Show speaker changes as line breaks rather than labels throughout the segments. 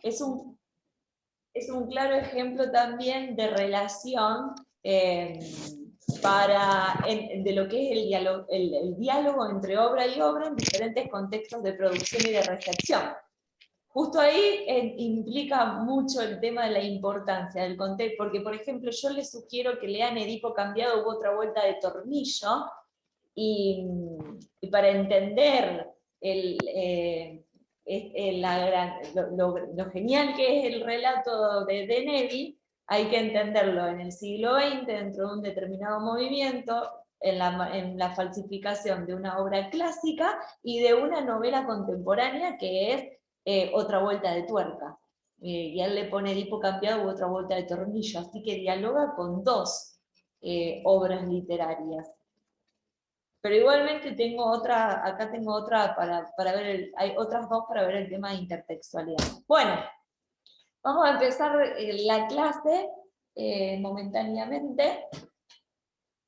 es un claro ejemplo también de relación de lo que es el diálogo entre obra y obra en diferentes contextos de producción y de recepción. Justo ahí implica mucho el tema de la importancia del contexto, porque por ejemplo yo les sugiero que lean Edipo cambiado u otra vuelta de tornillo, y para entender lo genial que es el relato de Nevi, hay que entenderlo en el siglo XX, dentro de un determinado movimiento, en la falsificación de una obra clásica y de una novela contemporánea que es Otra vuelta de tuerca. Y él le pone Edipo cambiado u Otra vuelta de tornillo, así que dialoga con dos obras literarias. Pero igualmente acá tengo otra para ver, hay otras dos para ver el tema de intertextualidad. Bueno, vamos a empezar la clase momentáneamente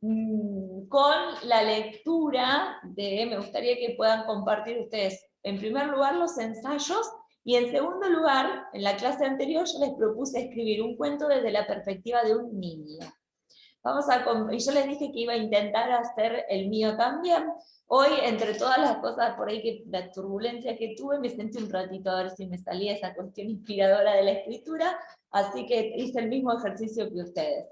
con la lectura me gustaría que puedan compartir ustedes, en primer lugar, los ensayos, y en segundo lugar, en la clase anterior yo les propuse escribir un cuento desde la perspectiva de un niño. Y yo les dije que iba a intentar hacer el mío también. Hoy, entre todas las cosas por ahí, la turbulencia que tuve, me sentí un ratito a ver si me salía esa cuestión inspiradora de la escritura, así que hice el mismo ejercicio que ustedes.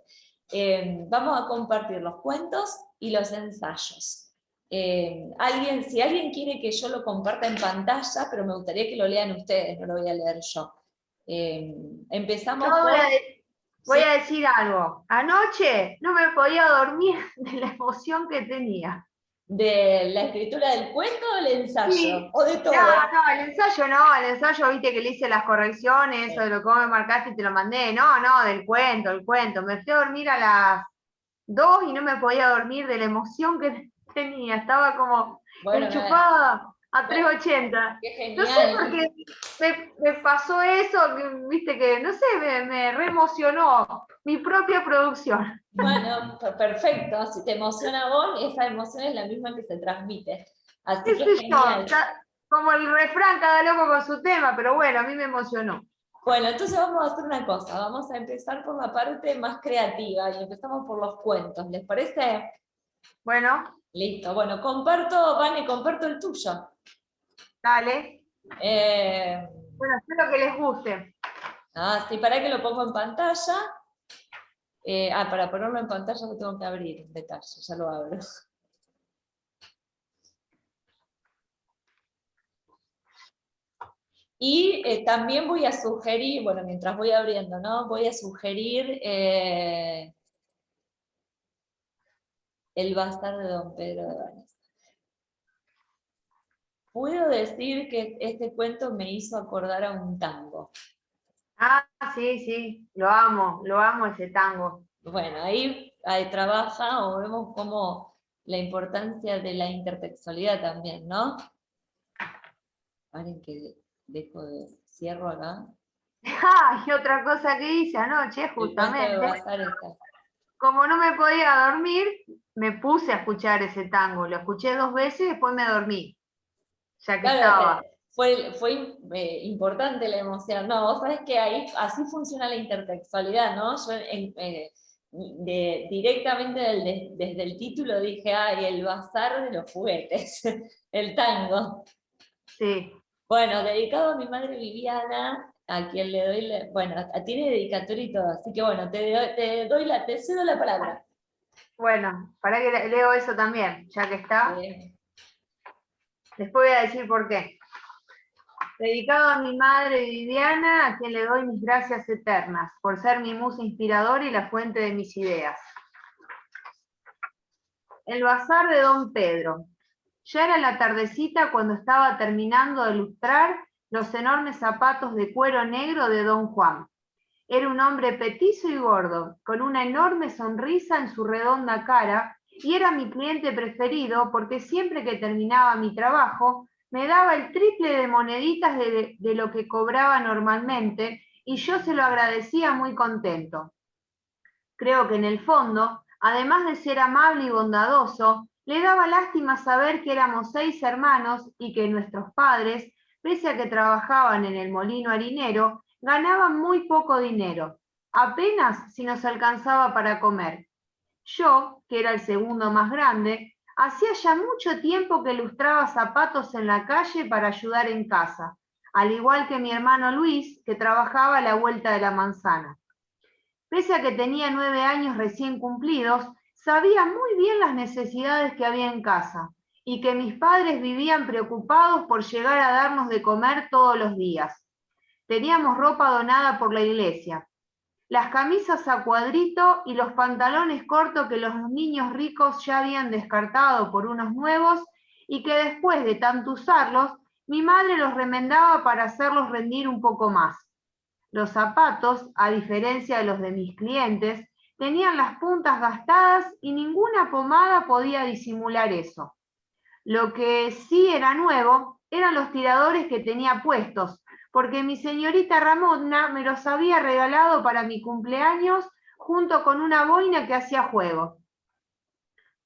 Vamos a compartir los cuentos y los ensayos. Si alguien quiere que yo lo comparta en pantalla, pero me gustaría que lo lean ustedes, no lo voy a leer yo. Empezamos
Voy a decir algo. Anoche no me podía dormir de la emoción que tenía.
¿De la escritura del cuento o del ensayo?
Sí.
¿O de todo?
No, el ensayo viste que le hice las correcciones, eso de lo que vos me marcaste y te lo mandé. No, del cuento, el cuento. Me fui a dormir a las 2 y no me podía dormir de la emoción que tenía. Estaba como enchufada a 380.
Qué genial.
No sé por qué me pasó eso, viste que, no sé, me reemocionó mi propia producción.
Bueno, perfecto. Si te emociona a vos, esa emoción es la misma que se transmite. Así que
es
genial.
Como el refrán, cada loco con su tema, pero bueno, a mí me emocionó.
Bueno, entonces vamos a hacer una cosa. Vamos a empezar por la parte más creativa y empezamos por los cuentos. ¿Les parece?
Bueno.
Listo. Bueno, comparto el tuyo.
Dale. Bueno, espero que les guste.
Sí, para que lo pongo en pantalla. Para ponerlo en pantalla lo tengo que abrir en detalle, ya lo abro. Y también voy a sugerir, bueno, mientras voy abriendo, ¿no? Voy a sugerir El bazar de Don Pedro de Vanessa. Puedo decir que este cuento me hizo acordar a un tango.
Sí, lo amo ese tango.
Bueno, ahí trabaja o vemos cómo la importancia de la intertextualidad también, ¿no? Paren que cierro acá.
Y otra cosa que hice anoche, justamente, como no me podía dormir, me puse a escuchar ese tango. Lo escuché 2 veces y después me dormí. Ya que estaba.
Fue importante la emoción. No, vos sabés que ahí así funciona la intertextualidad, ¿no? Yo directamente desde el título dije, el bazar de los juguetes, el tango.
Sí.
Bueno, dedicado a mi madre Viviana, a quien le doy, tiene dedicatoria y todo, así que bueno, te cedo la palabra.
Bueno, para que leo eso también, ya que está. Después voy a decir por qué. Dedicado a mi madre Viviana, a quien le doy mis gracias eternas, por ser mi musa inspiradora y la fuente de mis ideas. El bazar de Don Pedro. Ya era la tardecita cuando estaba terminando de lustrar los enormes zapatos de cuero negro de Don Juan. Era un hombre petizo y gordo, con una enorme sonrisa en su redonda cara, y era mi cliente preferido porque siempre que terminaba mi trabajo me daba el triple de moneditas de lo que cobraba normalmente, y yo se lo agradecía muy contento. Creo que en el fondo, además de ser amable y bondadoso, le daba lástima saber que éramos 6 hermanos y que nuestros padres pese a que trabajaban en el molino harinero, ganaban muy poco dinero, apenas si nos alcanzaba para comer. Yo, que era el segundo más grande, hacía ya mucho tiempo que lustraba zapatos en la calle para ayudar en casa, al igual que mi hermano Luis, que trabajaba a la vuelta de la manzana. Pese a que tenía 9 años recién cumplidos, sabía muy bien las necesidades que había en casa y que mis padres vivían preocupados por llegar a darnos de comer todos los días. Teníamos ropa donada por la iglesia, las camisas a cuadrito y los pantalones cortos que los niños ricos ya habían descartado por unos nuevos y que después de tanto usarlos, mi madre los remendaba para hacerlos rendir un poco más. Los zapatos, a diferencia de los de mis clientes, tenían las puntas gastadas y ninguna pomada podía disimular eso. Lo que sí era nuevo eran los tiradores que tenía puestos, porque mi señorita Ramona me los había regalado para mi cumpleaños junto con una boina que hacía juego.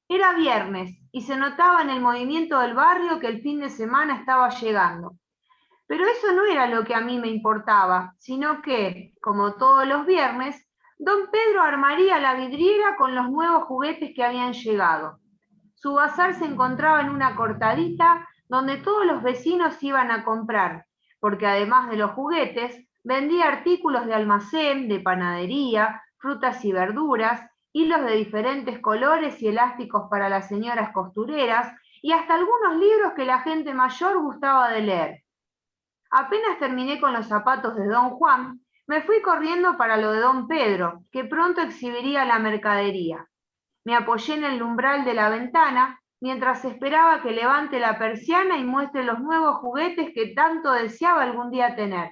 Era viernes y se notaba en el movimiento del barrio que el fin de semana estaba llegando. Pero eso no era lo que a mí me importaba, sino que, como todos los viernes, don Pedro armaría la vidriera con los nuevos juguetes que habían llegado. Su bazar se encontraba en una cortadita donde todos los vecinos iban a comprar, porque además de los juguetes, vendía artículos de almacén, de panadería, frutas y verduras, hilos de diferentes colores y elásticos para las señoras costureras, y hasta algunos libros que la gente mayor gustaba de leer. Apenas terminé con los zapatos de don Juan, me fui corriendo para lo de don Pedro, que pronto exhibiría la mercadería. Me apoyé en el umbral de la ventana mientras esperaba que levante la persiana y muestre los nuevos juguetes que tanto deseaba algún día tener.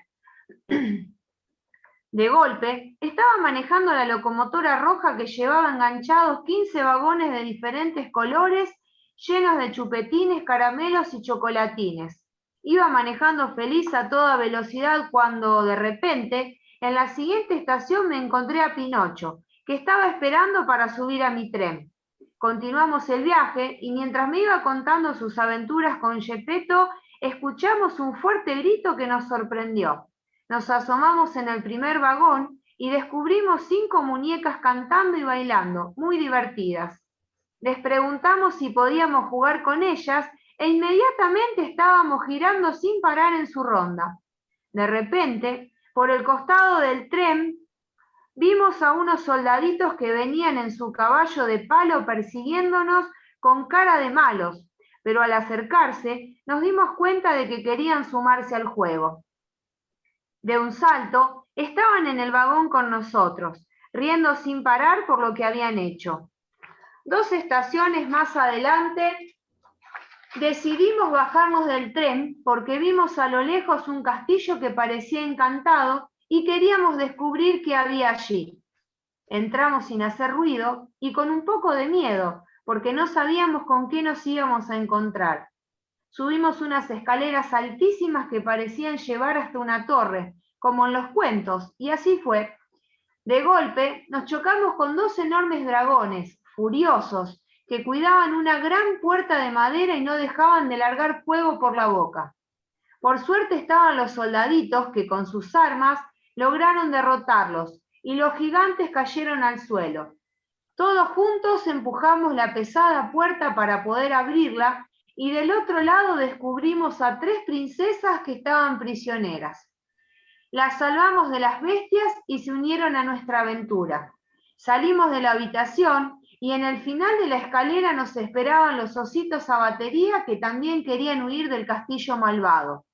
De golpe, estaba manejando la locomotora roja que llevaba enganchados 15 vagones de diferentes colores, llenos de chupetines, caramelos y chocolatines. Iba manejando feliz a toda velocidad cuando, de repente, en la siguiente estación me encontré a Pinocho, que estaba esperando para subir a mi tren. Continuamos el viaje y mientras me iba contando sus aventuras con Gepetto, escuchamos un fuerte grito que nos sorprendió. Nos asomamos en el primer vagón y descubrimos 5 muñecas cantando y bailando, muy divertidas. Les preguntamos si podíamos jugar con ellas e inmediatamente estábamos girando sin parar en su ronda. De repente, por el costado del tren, vimos a unos soldaditos que venían en su caballo de palo persiguiéndonos con cara de malos, pero al acercarse nos dimos cuenta de que querían sumarse al juego. De un salto, estaban en el vagón con nosotros, riendo sin parar por lo que habían hecho. 2 estaciones más adelante, decidimos bajarnos del tren porque vimos a lo lejos un castillo que parecía encantado y queríamos descubrir qué había allí. Entramos sin hacer ruido y con un poco de miedo, porque no sabíamos con qué nos íbamos a encontrar. Subimos unas escaleras altísimas que parecían llevar hasta una torre, como en los cuentos, y así fue. De golpe nos chocamos con 2 enormes dragones, furiosos, que cuidaban una gran puerta de madera y no dejaban de largar fuego por la boca. Por suerte estaban los soldaditos que con sus armas lograron derrotarlos y los gigantes cayeron al suelo. Todos juntos empujamos la pesada puerta para poder abrirla y del otro lado descubrimos a 3 princesas que estaban prisioneras. Las salvamos de las bestias y se unieron a nuestra aventura. Salimos de la habitación y en el final de la escalera nos esperaban los ositos a batería que también querían huir del castillo malvado.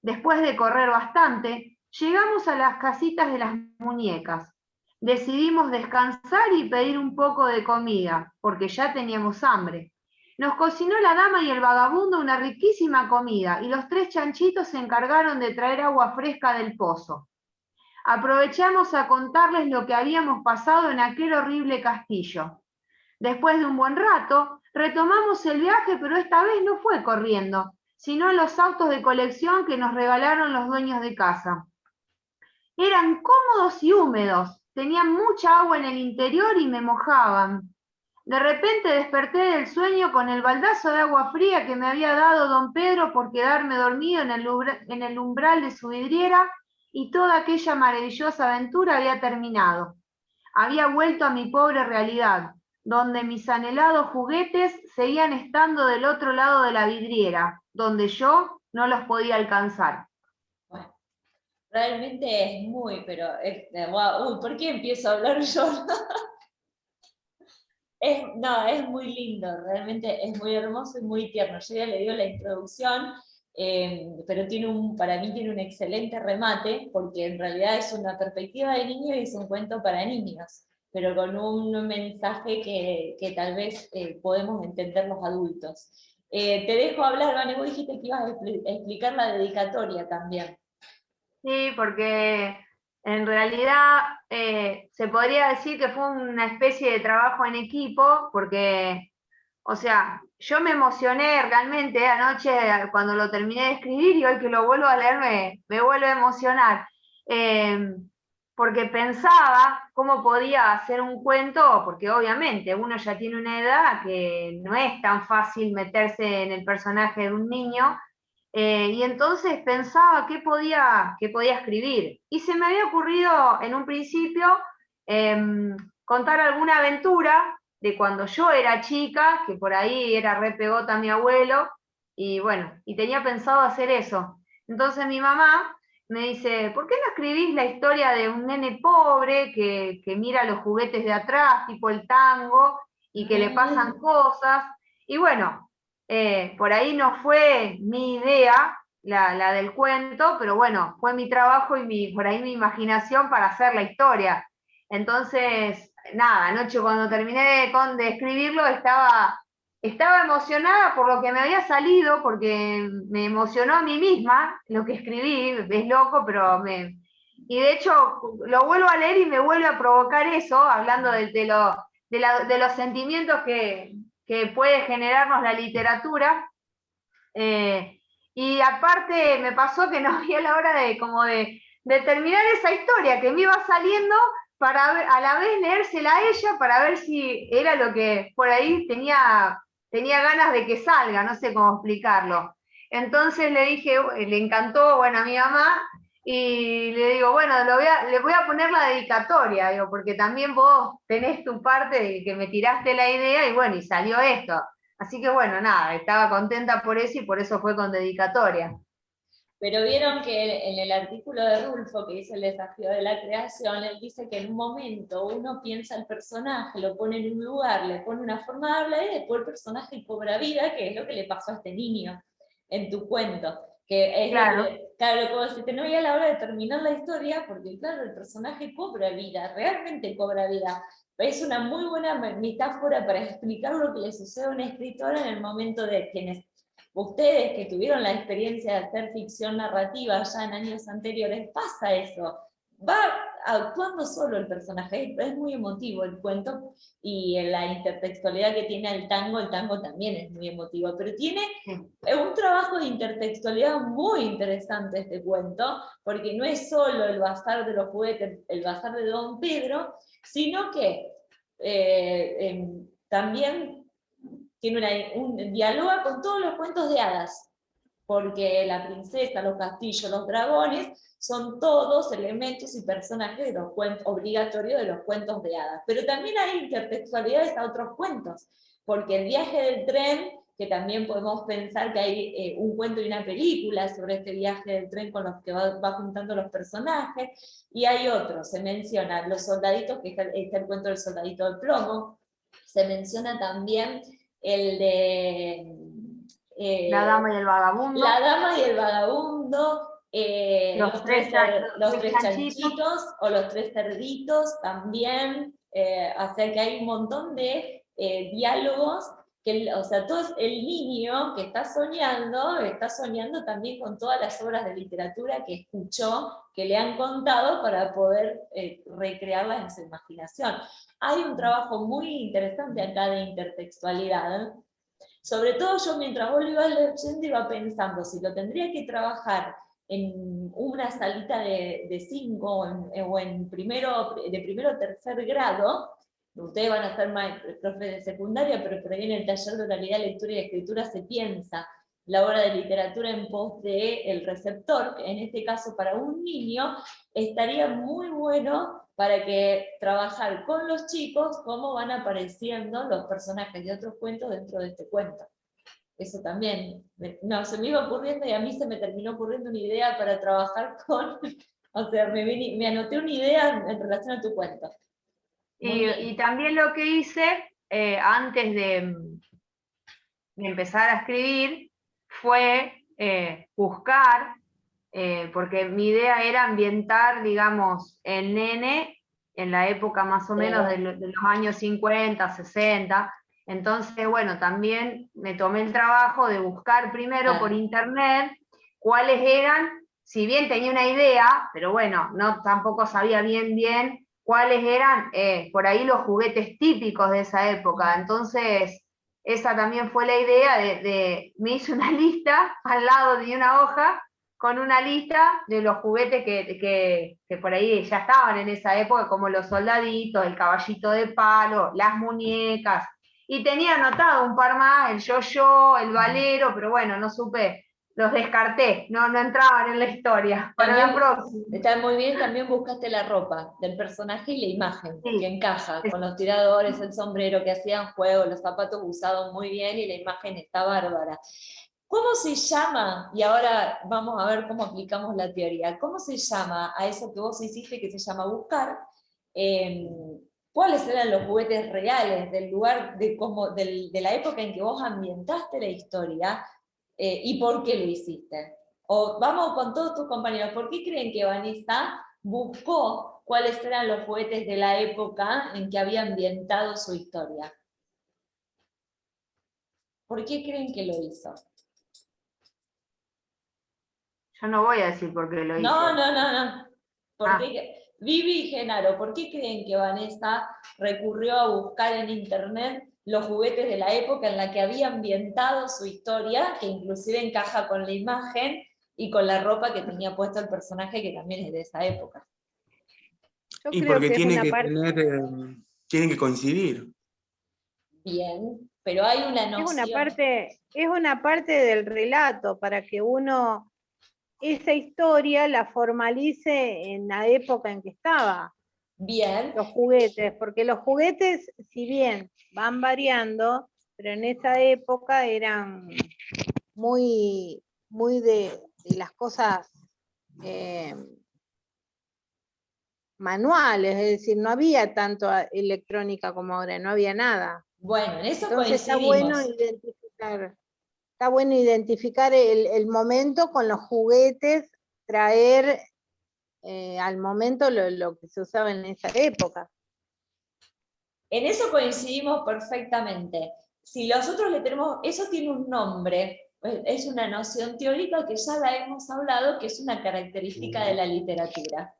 Después de correr bastante, llegamos a las casitas de las muñecas. Decidimos descansar y pedir un poco de comida, porque ya teníamos hambre. Nos cocinó la dama y el vagabundo una riquísima comida, y los 3 chanchitos se encargaron de traer agua fresca del pozo. Aprovechamos a contarles lo que habíamos pasado en aquel horrible castillo. Después de un buen rato, retomamos el viaje, pero esta vez no fue corriendo, sino en los autos de colección que nos regalaron los dueños de casa. Eran cómodos y húmedos, tenían mucha agua en el interior y me mojaban. De repente desperté del sueño con el baldazo de agua fría que me había dado don Pedro por quedarme dormido en el umbral de su vidriera, y toda aquella maravillosa aventura había terminado. Había vuelto a mi pobre realidad, donde mis anhelados juguetes seguían estando del otro lado de la vidriera, donde yo no los podía alcanzar.
Bueno, realmente es muy, pero wow, uy, ¿por qué empiezo a hablar yo? No, es muy lindo, realmente es muy hermoso y muy tierno. Yo ya le digo la introducción, pero para mí tiene un excelente remate, porque en realidad es una perspectiva de niño y es un cuento para niños, pero con un mensaje que tal vez podemos entender los adultos. Te dejo hablar, Vane, vos dijiste que ibas a explicar la dedicatoria también.
Sí, porque en realidad se podría decir que fue una especie de trabajo en equipo, porque, o sea, yo me emocioné realmente anoche cuando lo terminé de escribir, y hoy que lo vuelvo a leer me vuelve a emocionar, porque pensaba cómo podía hacer un cuento, porque obviamente uno ya tiene una edad que no es tan fácil meterse en el personaje de un niño. Y entonces pensaba qué podía escribir. Y se me había ocurrido en un principio contar alguna aventura de cuando yo era chica, que por ahí era re pegota a mi abuelo, y bueno, y tenía pensado hacer eso. Entonces mi mamá me dice, ¿por qué no escribís la historia de un nene pobre que mira los juguetes de atrás, tipo el tango, y que le pasan cosas? Y bueno, por ahí no fue mi idea, la del cuento, pero bueno, fue mi trabajo y por ahí mi imaginación para hacer la historia. Entonces, nada, anoche cuando terminé de escribirlo estaba emocionada por lo que me había salido, porque me emocionó a mí misma lo que escribí, es loco, pero y de hecho lo vuelvo a leer y me vuelve a provocar eso, hablando de los sentimientos que puede generarnos la literatura. Y aparte me pasó que no había la hora de terminar esa historia que me iba saliendo, para a la vez leérsela a ella para ver si era lo que por ahí tenía ganas de que salga, no sé cómo explicarlo. Entonces le dije, le encantó, bueno, a mi mamá, y le digo, bueno, le voy a poner la dedicatoria, digo, porque también vos tenés tu parte de que me tiraste la idea, y bueno, y salió esto. Así que bueno, nada, estaba contenta por eso y por eso fue con dedicatoria.
Pero vieron que en el artículo de Rulfo, que dice el desafío de la creación, él dice que en un momento uno piensa el personaje, lo pone en un lugar, le pone una forma de hablar, y después el personaje cobra vida, que es lo que le pasó a este niño en tu cuento. Que es
Claro.
lo que, claro, como decirte, no había la hora de terminar la historia, porque claro, el personaje cobra vida, realmente cobra vida. Es una muy buena metáfora para explicar lo que le sucede a una escritora en el momento de quienes ustedes que tuvieron la experiencia de hacer ficción narrativa ya en años anteriores, pasa eso. Va actuando solo el personaje, es muy emotivo el cuento, y en la intertextualidad que tiene el tango también es muy emotivo, pero tiene un trabajo de intertextualidad muy interesante este cuento, porque no es solo el bazar de los juguetes, el bazar de Don Pedro, sino que también tiene un diálogo con todos los cuentos de hadas, porque la princesa, los castillos, los dragones, son todos elementos y personajes de los cuentos obligatorios de los cuentos de hadas. Pero también hay intertextualidades a otros cuentos, porque el viaje del tren, que también podemos pensar que hay un cuento y una película sobre este viaje del tren con los que va juntando los personajes, y hay otros, se menciona los soldaditos, que está el cuento del soldadito de plomo, se menciona también el de
La dama y el vagabundo.
La dama y el vagabundo,
Los tres
chanchitos o los tres cerditos también, o sea que hay un montón de diálogos, o sea, todo el niño que está soñando también con todas las obras de literatura que escuchó, que le han contado para poder recrearlas en su imaginación. Hay un trabajo muy interesante acá de intertextualidad. Sobre todo yo mientras vos lo ibas leyendo iba pensando, si lo tendría que trabajar en una salita de 5 o en primero o tercer grado, ustedes van a ser profes de secundaria, pero por ahí en el taller de oralidad, lectura y escritura se piensa la obra de literatura en pos del receptor, que en este caso para un niño, estaría muy bueno para que trabajar con los chicos cómo van apareciendo los personajes de otros cuentos dentro de este cuento. Eso también, no, se me iba ocurriendo y a mí se me terminó ocurriendo una idea para trabajar con, o sea, me anoté una idea en relación a tu cuento.
Y también lo que hice antes de empezar a escribir fue buscar, porque mi idea era ambientar, digamos, el nene en la época más o menos de los años 50, 60. Entonces, bueno, también me tomé el trabajo de buscar primero por internet cuáles eran, si bien tenía una idea, pero bueno, no tampoco sabía bien cuáles eran por ahí los juguetes típicos de esa época. Entonces, esa también fue la idea me hice una lista al lado de una hoja con una lista de los juguetes que por ahí ya estaban en esa época, como los soldaditos, el caballito de palo, las muñecas, y tenía anotado un par más, el yo-yo, el valero, pero bueno, no supe, los descarté, no entraban en la historia. Para la próxima.
Está muy bien, también buscaste la ropa del personaje y la imagen,
Sí,
que encaja con los tiradores, el sombrero, que hacían juego, los zapatos usados muy bien y la imagen está bárbara. ¿Cómo se llama? Y ahora vamos a ver cómo aplicamos la teoría. ¿Cómo se llama a eso que vos hiciste que se llama buscar? ¿Cuáles eran los juguetes reales del lugar, de la época en que vos ambientaste la historia y por qué lo hiciste? O vamos con todos tus compañeros, ¿por qué creen que Vanessa buscó cuáles eran los juguetes de la época en que había ambientado su historia? ¿Por qué creen que lo hizo?
Yo no voy a decir por qué lo hice.
No. Vivi y Genaro, ¿por qué creen que Vanessa recurrió a buscar en internet los juguetes de la época en la que había ambientado su historia, que inclusive encaja con la imagen y con la ropa que tenía puesto el personaje, que también es de esa época?
Yo
Y
creo
porque
que es
tiene
una
que
parte,
tienen que coincidir.
Bien, pero hay una noción.
es una parte del relato para que uno esa historia la formalice en la época en que estaba.
Bien.
Los juguetes, porque los juguetes, si bien van variando, pero en esa época eran muy de las cosas manuales, es decir, no había tanto electrónica como ahora, no había nada.
Bueno, en eso
Entonces
coincidimos.
Está bueno identificar el momento con los juguetes, traer al momento lo que se usaba en esa época.
En eso coincidimos perfectamente. Si nosotros le tenemos, eso tiene un nombre, es una noción teórica que ya la hemos hablado, que es una característica de la literatura.
La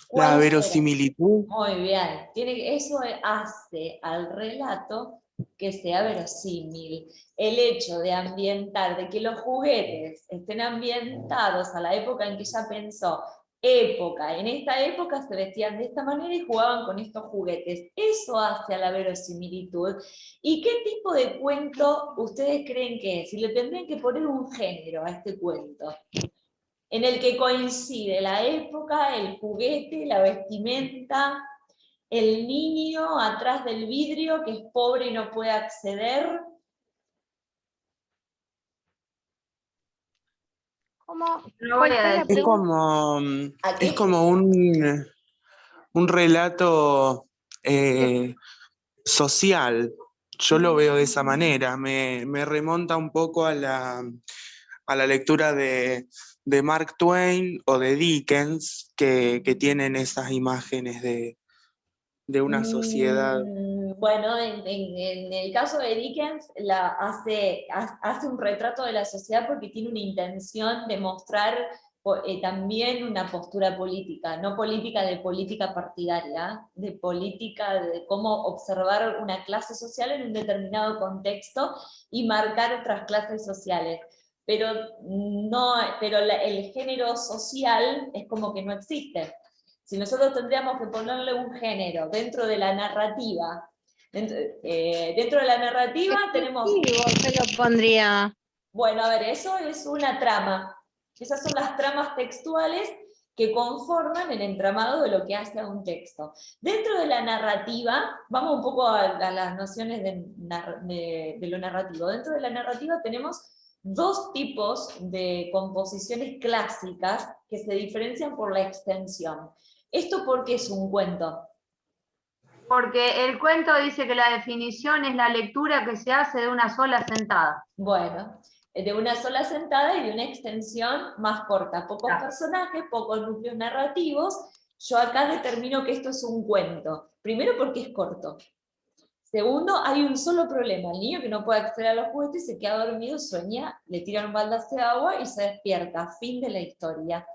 ¿Cuál
verosimilitud.
será? Muy bien. Eso hace al relato que sea verosímil. El hecho de ambientar, de que los juguetes estén ambientados a la época en que ella pensó, en esta época se vestían de esta manera y jugaban con estos juguetes. Eso hace a la verosimilitud. ¿Y qué tipo de cuento ustedes creen que es? Si le tendrían que poner un género a este cuento, en el que coincide la época, el juguete, la vestimenta, el niño atrás del vidrio que es pobre y no puede acceder.
¿Cómo?
No voy a decir.
Es como un relato social. Yo lo veo de esa manera. Me remonta un poco a la lectura de Mark Twain o de Dickens, que tienen esas imágenes de una sociedad.
Bueno, en el caso de Dickens hace un retrato de la sociedad porque tiene una intención de mostrar también una postura política, no política de política partidaria, de política de cómo observar una clase social en un determinado contexto y marcar otras clases sociales. Pero el género social es como que no existe. Si nosotros tendríamos que ponerle un género dentro de la narrativa, dentro de la narrativa tenemos...
Se lo pondría.
Bueno, a ver, eso es una trama. Esas son las tramas textuales que conforman el entramado de lo que hace a un texto. Dentro de la narrativa, vamos un poco a las nociones de lo narrativo. Dentro de la narrativa tenemos dos tipos de composiciones clásicas que se diferencian por la extensión. ¿Esto por qué es un cuento?
Porque el cuento dice que la definición es la lectura que se hace de una sola sentada.
Bueno, de una sola sentada y de una extensión más corta. Pocos personajes, pocos núcleos narrativos. Yo acá determino que esto es un cuento. Primero porque es corto. Segundo, hay un solo problema. El niño que no puede acceder a los juguetes se queda dormido, sueña, le tiran un baldazo de agua y se despierta. Fin de la historia.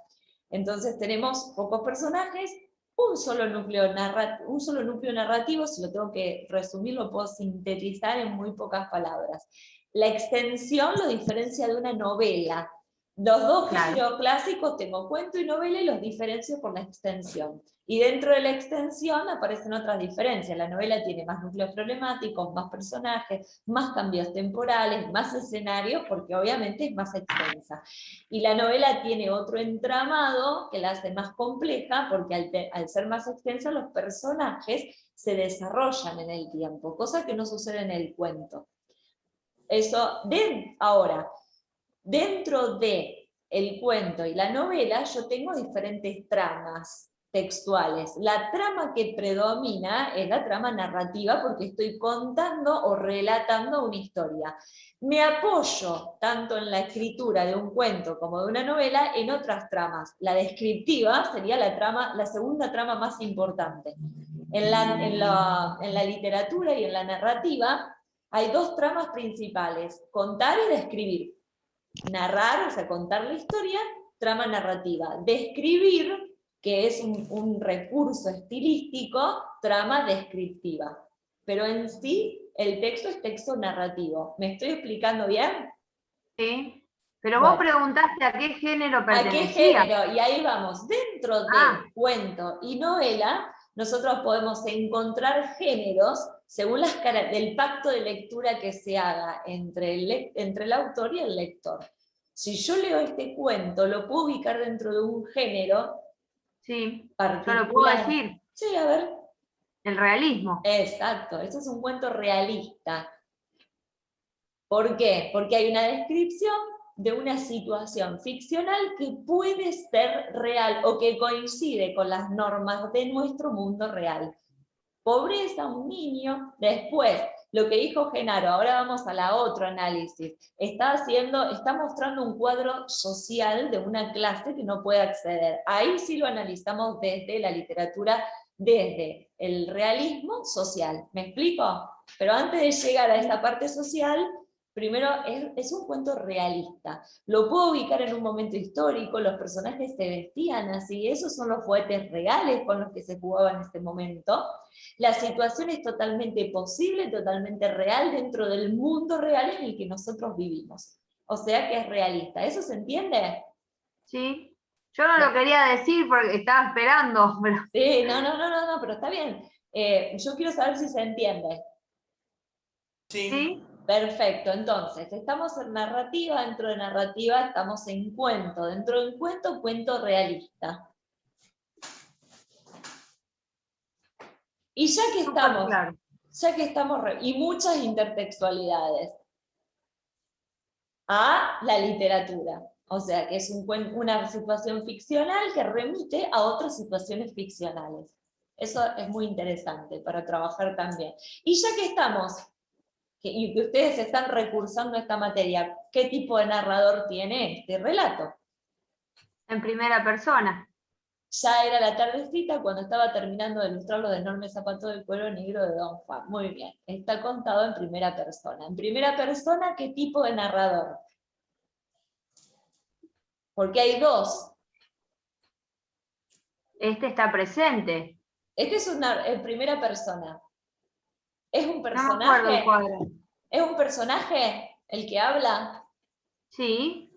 Entonces tenemos pocos personajes, un solo núcleo narrativo, si lo tengo que resumir, lo puedo sintetizar en muy pocas palabras. La extensión lo diferencia de una novela. Los dos géneros clásicos, tengo cuento y novela, y los diferencio por la extensión. Y dentro de la extensión aparecen otras diferencias. La novela tiene más núcleos problemáticos, más personajes, más cambios temporales, más escenarios, porque obviamente es más extensa. Y la novela tiene otro entramado que la hace más compleja, porque al ser más extensa los personajes se desarrollan en el tiempo, cosa que no sucede en el cuento. Ahora, dentro de el cuento y la novela yo tengo diferentes tramas textuales. La trama que predomina es la trama narrativa porque estoy contando o relatando una historia. Me apoyo tanto en la escritura de un cuento como de una novela en otras tramas. La descriptiva sería la segunda trama más importante. En la literatura y en la narrativa hay dos tramas principales: contar y describir. Narrar, o sea, contar la historia, trama narrativa. Describir, que es un recurso estilístico, trama descriptiva. Pero en sí, el texto es texto narrativo. ¿Me estoy explicando bien?
Sí, pero vos preguntaste a qué género pertenecía.
¿A qué género? Y ahí vamos. Dentro de cuento y novela, nosotros podemos encontrar géneros según del pacto de lectura que se haga entre el autor y el lector. Si yo leo este cuento, lo puedo ubicar dentro de un género particular.
Yo lo puedo decir.
Sí, a ver.
El realismo.
Exacto, eso es un cuento realista. ¿Por qué? Porque hay una descripción de una situación ficcional que puede ser real o que coincide con las normas de nuestro mundo real. Pobreza, un niño. Después, lo que dijo Genaro, ahora vamos a la otro análisis. Está mostrando un cuadro social de una clase que no puede acceder. Ahí sí lo analizamos desde la literatura, desde el realismo social. ¿Me explico? Pero antes de llegar a esa parte social, primero es un cuento realista. Lo puedo ubicar en un momento histórico, los personajes se vestían así, esos son los juguetes reales con los que se jugaba en ese momento. La situación es totalmente posible, totalmente real dentro del mundo real en el que nosotros vivimos. O sea que es realista. ¿Eso se entiende?
Sí. Yo no lo quería decir porque estaba esperando. Pero...
Sí, no, pero está bien. Yo quiero saber si se entiende.
Sí.
Perfecto, entonces, estamos en narrativa, dentro de narrativa estamos en cuento, dentro de un cuento, cuento realista. Y ya que estamos, y muchas intertextualidades, a la literatura, o sea que es una situación ficcional que remite a otras situaciones ficcionales. Eso es muy interesante para trabajar también. Y ya que estamos, y que ustedes están recursando a esta materia, ¿qué tipo de narrador tiene este relato?
En primera persona.
Ya era la tardecita cuando estaba terminando de ilustrar los enormes zapatos de cuero negro de Don Juan. Muy bien, está contado en primera persona. En primera persona, ¿qué tipo de narrador? Porque hay dos.
Este está presente.
Este es en primera persona. ¿Es un personaje?
No me acuerdo el cuadro.
¿Es un personaje el que habla?
Sí.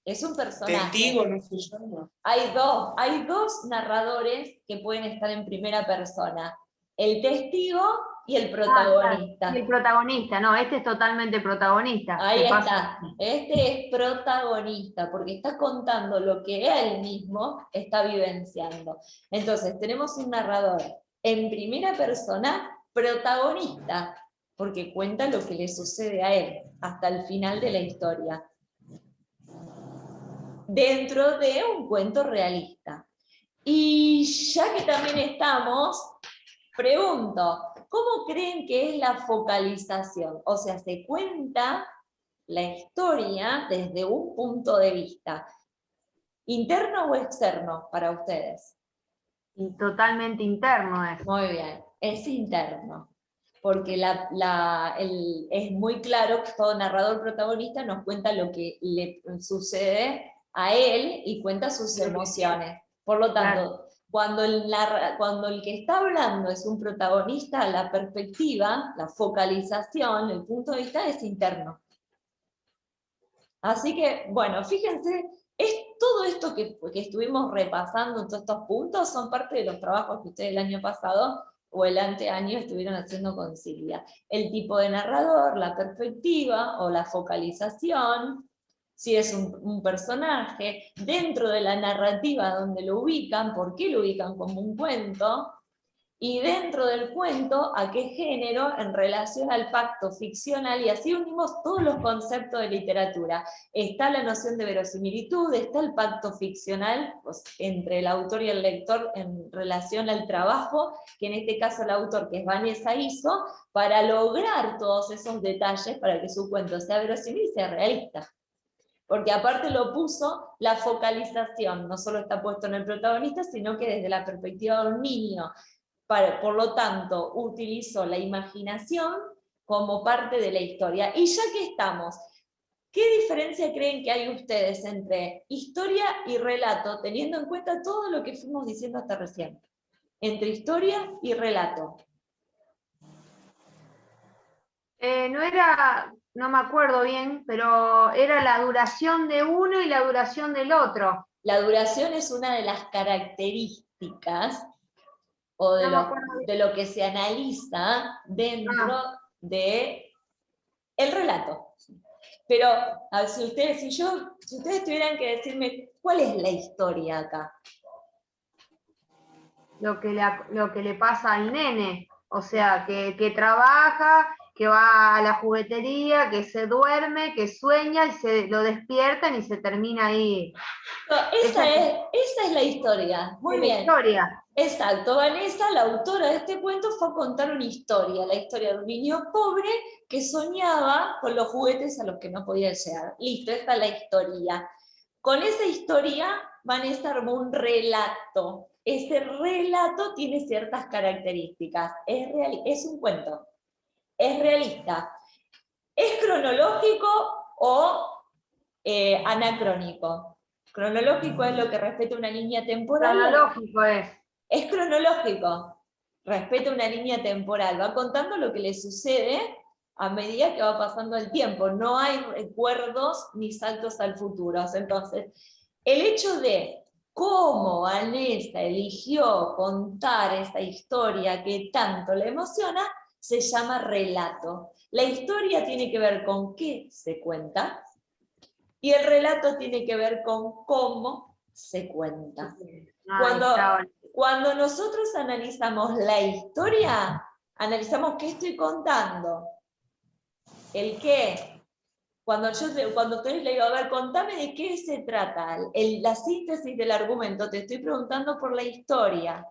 Es un personaje.
Testigo, no se llama.
Hay dos narradores que pueden estar en primera persona. El testigo y el protagonista.
Y el protagonista, no, este es totalmente protagonista.
Ahí
¿Qué pasa?
está. Este es protagonista, porque está contando lo que él mismo está vivenciando. Entonces, tenemos un narrador en primera persona, protagonista, porque cuenta lo que le sucede a él hasta el final de la historia, dentro de un cuento realista. Y ya que también estamos, pregunto, ¿cómo creen que es la focalización? O sea, se cuenta la historia desde un punto de vista, ¿interno o externo para ustedes?
Y totalmente interno es.
Muy bien, es interno, porque es muy claro que todo narrador protagonista nos cuenta lo que le sucede a él y cuenta sus emociones. Por lo tanto, cuando el que está hablando es un protagonista, la perspectiva, la focalización, el punto de vista es interno. Así que, bueno, fíjense, todo esto que estuvimos repasando en todos estos puntos son parte de los trabajos que ustedes el año pasado o el anteaño estuvieron haciendo con Silvia. El tipo de narrador, la perspectiva o la focalización, si es un personaje, dentro de la narrativa donde lo ubican, por qué lo ubican como un cuento, y dentro del cuento a qué género en relación al pacto ficcional, y así unimos todos los conceptos de literatura. Está la noción de verosimilitud, está el pacto ficcional pues, entre el autor y el lector en relación al trabajo, que en este caso el autor, que es Vanessa, hizo, para lograr todos esos detalles para que su cuento sea verosímil y sea realista. Porque aparte lo puso, la focalización no solo está puesto en el protagonista, sino que desde la perspectiva de un niño. Por lo tanto, utilizó la imaginación como parte de la historia. Y ya que estamos, ¿qué diferencia creen que hay ustedes entre historia y relato, teniendo en cuenta todo lo que fuimos diciendo hasta recién? Entre historia y relato.
No me acuerdo bien, pero era la duración de uno y la duración del otro.
La duración es una de las características o de lo que se analiza dentro de el relato. Pero si ustedes tuvieran que decirme, ¿cuál es la historia acá?
Lo que le pasa al nene, o sea, que trabaja, que va a la juguetería, que se duerme, que sueña y lo despiertan y se termina ahí.
No, esa es la historia. Muy bien.
La historia.
Exacto, Vanessa, la autora de este cuento, fue a contar una historia, la historia de un niño pobre que soñaba con los juguetes a los que no podía llegar. Listo, esta es la historia. Con esa historia, Vanessa armó un relato. Ese relato tiene ciertas características. Es un cuento. Es realista. ¿Es cronológico o anacrónico? Cronológico es lo que respeta una línea temporal.
Cronológico es.
Es cronológico, respeta una línea temporal, va contando lo que le sucede a medida que va pasando el tiempo, no hay recuerdos ni saltos al futuro. Entonces, el hecho de cómo Vanessa eligió contar esta historia que tanto le emociona, se llama relato. La historia tiene que ver con qué se cuenta, y el relato tiene que ver con cómo se cuenta. Cuando nosotros analizamos la historia, analizamos qué estoy contando, el qué. Cuando ustedes le digo, a ver, contame de qué se trata, la síntesis del argumento, te estoy preguntando por la historia.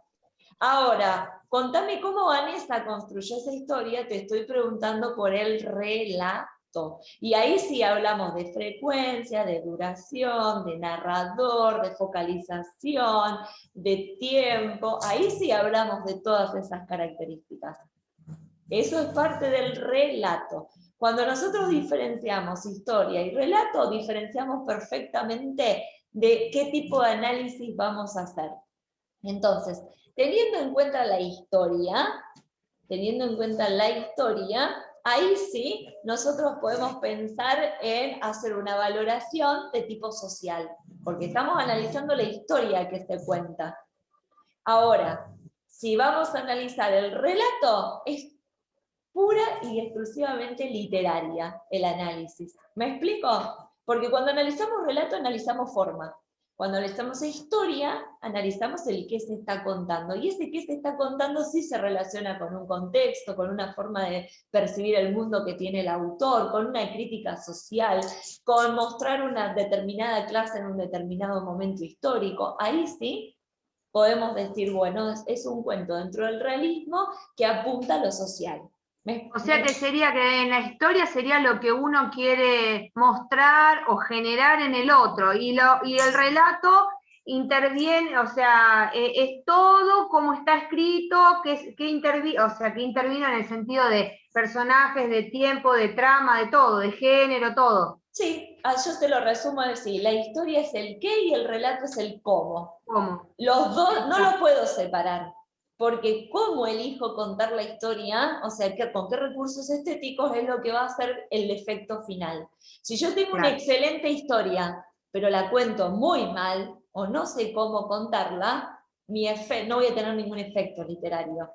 Ahora, contame cómo Vanessa construyó esa historia, te estoy preguntando por el relato. Y ahí sí hablamos de frecuencia, de duración, de narrador, de focalización, de tiempo. Ahí sí hablamos de todas esas características. Eso es parte del relato. Cuando nosotros diferenciamos historia y relato, diferenciamos perfectamente de qué tipo de análisis vamos a hacer. Entonces, teniendo en cuenta la historia, ahí sí nosotros podemos pensar en hacer una valoración de tipo social, porque estamos analizando la historia que se cuenta. Ahora, si vamos a analizar el relato, es pura y exclusivamente literaria el análisis. ¿Me explico? Porque cuando analizamos relato, analizamos forma. Cuando analizamos historia, analizamos el qué se está contando. Y ese qué se está contando sí se relaciona con un contexto, con una forma de percibir el mundo que tiene el autor, con una crítica social, con mostrar una determinada clase en un determinado momento histórico. Ahí sí podemos decir, bueno, es un cuento dentro del realismo que apunta a lo social.
O sea que sería que en la historia sería lo que uno quiere mostrar o generar en el otro, y el relato interviene, o sea, es todo como está escrito, o sea, que intervino en el sentido de personajes, de tiempo, de trama, de todo, de género, todo.
Sí, yo te lo resumo así, la historia es el qué y el relato es el cómo.
¿Cómo?
Los dos no los puedo separar, porque cómo elijo contar la historia, o sea, con qué recursos estéticos es lo que va a ser el efecto final. Si yo tengo una excelente historia, pero la cuento muy mal, o no sé cómo contarla, no voy a tener ningún efecto literario.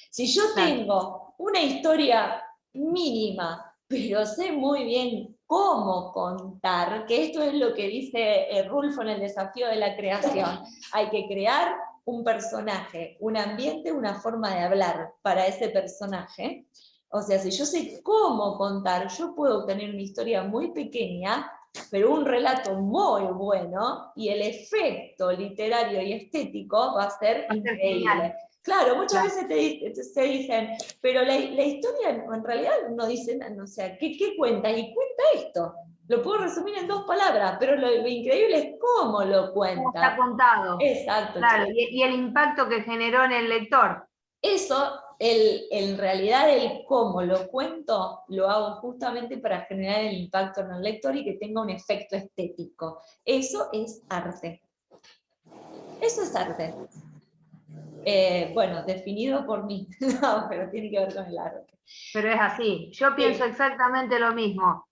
Si yo tengo una historia mínima, pero sé muy bien cómo contar, que esto es lo que dice Rulfo en el desafío de la creación, hay que crear un personaje, un ambiente, una forma de hablar para ese personaje. O sea, si yo sé cómo contar, yo puedo obtener una historia muy pequeña, pero un relato muy bueno, y el efecto literario y estético va a ser increíble. Claro, muchas veces se dicen, pero la historia en realidad no dice nada, o sea, ¿qué cuenta? Y cuenta esto. Lo puedo resumir en 2 palabras, pero lo increíble es cómo lo cuenta.
Cómo está contado.
Exacto.
Claro, y el impacto que generó en el lector.
Eso, en realidad, el cómo lo cuento, lo hago justamente para generar el impacto en el lector y que tenga un efecto estético. Eso es arte. Eso es arte. Bueno, definido por mí, no, pero tiene que ver con el arte.
Pero es así, yo pienso exactamente lo mismo.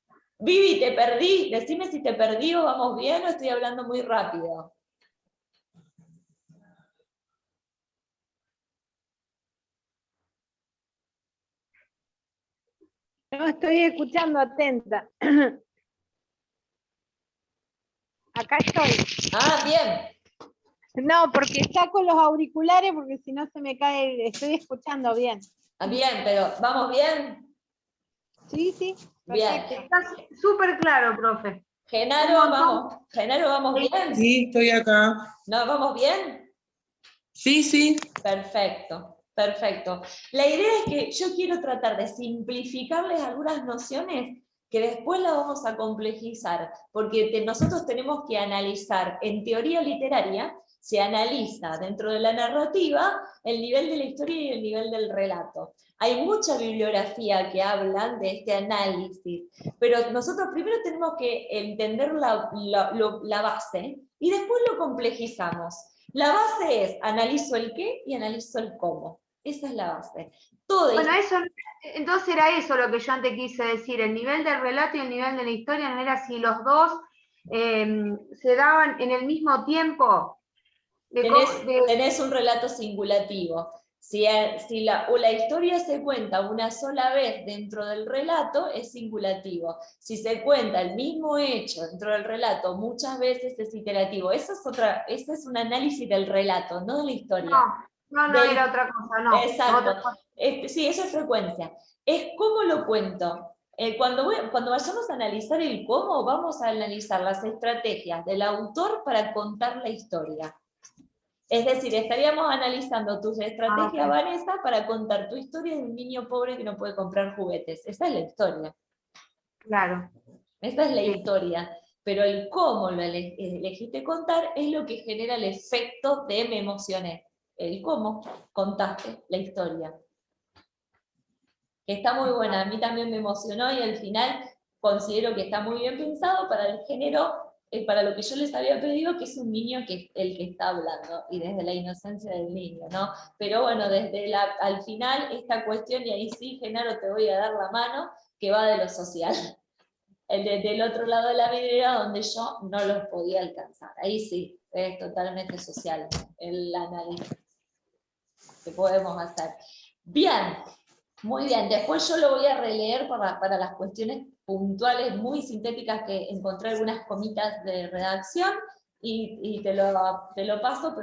Vivi, te perdí, decime si te perdí o vamos bien o estoy hablando muy rápido.
No, estoy escuchando atenta. Acá estoy.
Ah, bien.
No, porque saco los auriculares porque si no se me cae, estoy escuchando bien.
Ah, bien, pero ¿vamos bien?
Sí, sí.
Bien.
Está súper claro, profe.
Genaro, ¿vamos bien?
Sí, estoy acá.
¿No, vamos bien?
Sí, sí.
Perfecto, perfecto. La idea es que yo quiero tratar de simplificarles algunas nociones que después las vamos a complejizar, porque nosotros tenemos que analizar, en teoría literaria, se analiza dentro de la narrativa el nivel de la historia y el nivel del relato. Hay mucha bibliografía que hablan de este análisis, pero nosotros primero tenemos que entender la base y después lo complejizamos. La base es, analizo el qué y analizo el cómo. Esa es la base.
Bueno, entonces era eso lo que yo antes quise decir, el nivel del relato y el nivel de la historia no era si los dos se daban en el mismo tiempo.
Tenés un relato singulativo. Si la historia se cuenta una sola vez dentro del relato, es singulativo. Si se cuenta el mismo hecho dentro del relato muchas veces, es iterativo. Ese es un análisis del relato, no de la historia.
No era otra cosa, no.
Exacto. Sí, eso es frecuencia. Es cómo lo cuento. Cuando vayamos a analizar el cómo, vamos a analizar las estrategias del autor para contar la historia. Es decir, estaríamos analizando tus estrategias, Vanessa, para contar tu historia de un niño pobre que no puede comprar juguetes. Esa es la historia.
Claro.
Esa es la historia. Pero el cómo lo elegiste contar es lo que genera el efecto de me emocioné. El cómo contaste la historia. Que está muy buena, a mí también me emocionó y al final considero que está muy bien pensado para el género para lo que yo les había pedido, que es un niño que el que está hablando, y desde la inocencia del niño, ¿no? Pero bueno, desde al final, esta cuestión, y ahí sí, Genaro, te voy a dar la mano, que va de lo social. Del otro lado de la vidriera, donde yo no los podía alcanzar. Ahí sí, es totalmente social el análisis que podemos hacer. Bien, muy bien. Después yo lo voy a releer para las cuestiones puntuales muy sintéticas, que encontré algunas comitas de redacción y te lo paso,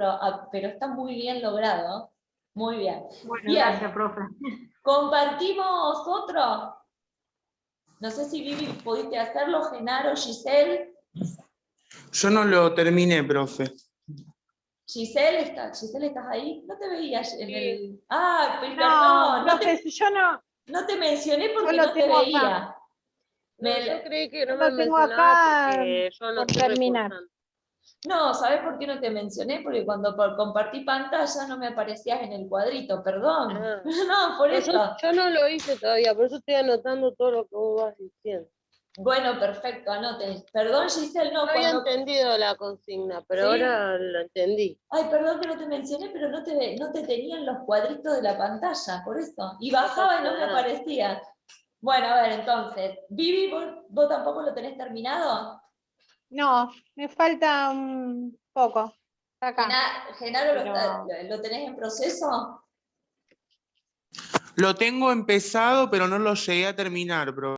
pero está muy bien logrado. Muy bien.
Bueno,
Bien.
gracias, profe.
¿Compartimos otro? No sé si Vivi pudiste hacerlo, Genaro, Giselle.
Yo no lo terminé, profe.
Giselle, ¿estás ahí? No te veía en el... Ah,
No,
perdón,
profe, yo
no te mencioné
yo
porque
lo
no te
tengo acá.
veía.
No, yo creí que no
Yo
me
lo tengo
mencionaba
acá
porque yo no
por
estoy
terminar.
recursando.
No, ¿sabes por qué no te mencioné? Porque cuando compartí pantalla no me aparecías en el cuadrito, perdón.
Ah.
No, por
No,
eso.
yo no lo hice todavía, por eso estoy anotando todo lo que vos vas diciendo.
Bueno, perfecto, anoten. Perdón, Giselle,
No
no,
había
cuando...
entendido la consigna, pero
¿Sí?
ahora lo entendí.
Ay, perdón que no te mencioné, pero no te tenían los cuadritos de la pantalla, por eso. Y bajaba y no me aparecía. Bueno, a ver, entonces, Vivi, ¿vos tampoco lo tenés terminado?
No, me falta un poco. Acá.
Genaro,
Pero-
¿lo tenés en proceso?
Lo tengo empezado, pero no lo llegué a terminar, profe.